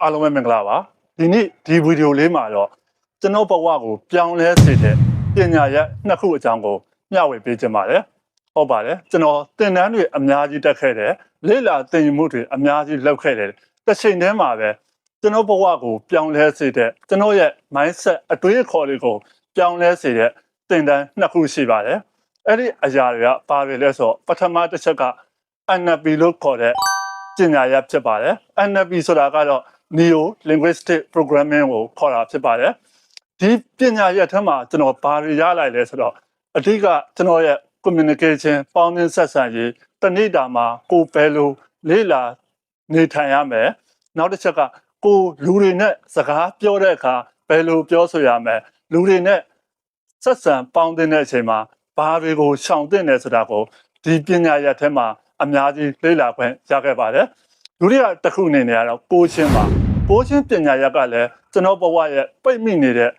အားလုံးပဲမင်္ဂလာပါဒီနေ့ဒီဗီဒီယိုလေးမှာတော့ကျွန်တော်ဘဝကိုပြောင်းလဲစေတဲ့ပညာရပ်နှစ်ခုအကြောင်းကိုမျှဝေပေးခြင်းပါတယ်ဟုတ်ပါတယ်ကျွန်တော်သင်တန်းတွေအများကြီးတက်ခဲ့တယ်လေ့လာသင်ယူမှုတွေအများကြီးလုပ်ခဲ့တယ်တစ်ချိန်တည်းမှာပဲကျွန်တော်ဘဝကိုပြောင်းလဲစေတဲ့ကျွန်တော်ရဲ့ mindset အတွေးအခေါ်တွေကိုပြောင်းလဲစေတဲ့သင်တန်းနှစ်ခုရှိပါတယ်အဲ့ဒီအရာတွေကဘာတွေလဲဆိုတော့ပထမတစ်ချက်က NLP လို့ခေါ်တဲ့ပညာရပ်ဖြစ်ပါတယ် NLP ဆိုတာကတော့ Neo Linguistic Programming ကိုခေါ်တာဖြစ်ပါတယ်ဒီပညာရပ်ထဲမှာကျွန်တော်ဘာတွေရလိုက်လဲဆိုတော့အဓိကကျွန်တော်ရဲ့ communication ပေါင်းသင်းဆက်ဆံရေးတနေ့တာမှာကိုယ်ဘယ်လိုလေ့လာနေထိုင်ရမယ်နောက်တစ်ချက်ကကိုလူတွေနဲ့စကားပြောတဲ့အခါဘယ်လိုပြောဆိုရမယ်လူတွေနဲ့ဆက်ဆံပေါင်းသင်းတဲ့အချိန်မှာဘာတွေကိုရှောင်သင့်တယ်ဆိုတာကိုဒီပညာရပ်ထဲမှာအများကြီးလေ့လာခွင့်ရခဲ့ပါတယ်ဒုတိယတစ်ခုအနေနဲ့ကတော့ပိုးချင်းပါပိုးချင်းပညာရပ်ကလည်းကျွန်တော်ဘဝရဲ့ပိတ်မိနေတဲ့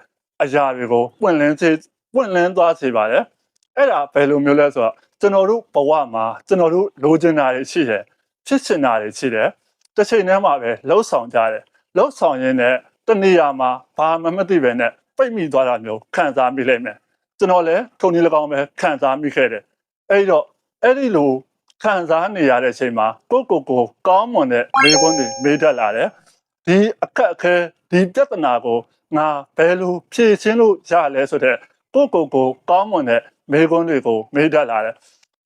အရာတွေကိုပွင့်လင်းသွားစေပါတယ်အဲ့ဒါဘယ်လိုမျိုးလဲဆိုတော့ကျွန်တော်တို့ဘဝမှာကျွန်တော်တို့လိုချင်တာတွေရှိတယ်ဖြစ်ချင်တာတွေရှိတယ်တစ်ချိန်တည်းမှာပဲလှုပ်ဆောင်ကြတယ်လှုပ်ဆောင်ရင်းနဲ့တနေရာမှာဘာမှမသိပဲနဲ့ပိတ်မိသွားတာမျိုးခံစားမိလိမ့်မယ်ကျွန်တော်လည်းထုံနည်း၎င်းပဲခံစားမိခဲ့တယ်အဲ့တော့အဲ့ဒီလိုခံစားနေရတဲ့အချိန်မှာကိုကောင်းမွန်တဲ့မေးခွန်းတွေမေးတတ်လာတယ်ဒီအခက်အခဲဒီပြဿနာကိုငါဘယ်လိုဖြေရှင်းလို့ရလဲဆိုတဲ့ကိုကောင်းမွန်တဲ့မေးခွန်းတွေကိုမေးတတ်လာတယ်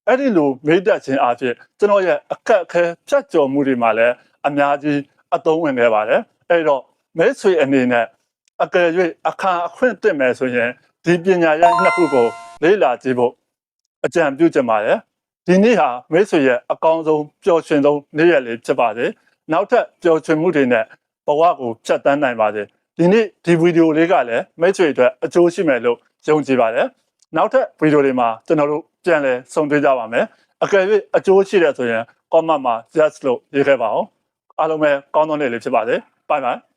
အဲ့ဒီလိုမေးတတ်ခြင်းအပြင်ကျွန်တော်ရဲ့အခက်အခဲဖြတ်ကျော်မှုတွေမှာလည်းအများကြီးအသုံးဝင်ခဲ့ပါတယ်အဲ့တော့မိတ်ဆွေအနေနဲ့အကယ်၍အခါအခွင့်တင်မယ်ဆိုရင်ဒီပညာရပ်နှစ်ခုကိုလေ့လာကြည့်ဖို့အကြံပြုချင်ပါတယ်ဒီနေ့ဟာမိတ်ဆွေရဲ့အကောင်းဆုံးပျော်ရွှင်ဆုံးနေ့ရက်လေးဖြစ်ပါစေနောက်ထပ်ပျော်ရွှင်မှုတွေနဲ့ဘဝကိုဖြတ်တန်းနိုင်ပါစေဒီနေ့ဒီဗီဒီယိုလေးကလည်းမိတ်ဆွေအတွက်အကျိုးရှိမယ်လို့ယုံကြည်ပါတယ်နောက်ထပ်ဗီဒီယိုတွေမှာကျွန်တော်တို့ပြန်လည်ဆုံတွေ့ကြပါမယ်အကယ်၍အကျိုးရှိတယ်ဆိုရင် comment မှာ yes လို့ရေးခဲ့ပါအောင်အားလုံးပဲကောင်းသောနေ့လေးဖြစ်ပါစေ bye bye